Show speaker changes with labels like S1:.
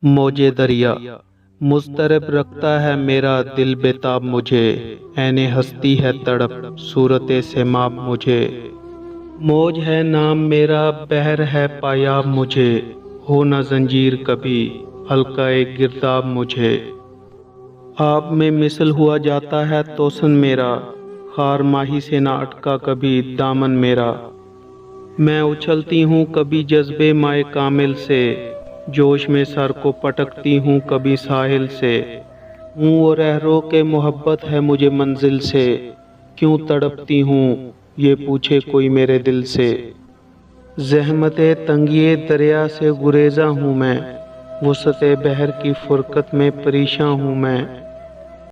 S1: موجے دریا مضطرب رکھتا ہے میرا دل بےتاب مجھے، عین ہستی ہے تڑپ صورت سیماب مجھے۔ موج ہے نام میرا بحر ہے پایاب مجھے، ہو نہ زنجیر کبھی حلقہ گرداب مجھے۔ آب میں مثل ہوا جاتا ہے توسن میرا، خار ماہی سے نہ اٹکا کبھی دامن میرا۔ میں اچھلتی ہوں کبھی جذبے مائے کامل سے، جوش میں سر کو پٹکتی ہوں کبھی ساحل سے۔ ہوں وہ رہرو کہ محبت ہے مجھے منزل سے، کیوں تڑپتی ہوں یہ پوچھے کوئی میرے دل سے۔ زحمت تنگی دریا سے گریزاں ہوں میں، وسعت بحر کی فرقت میں پریشاں ہوں میں۔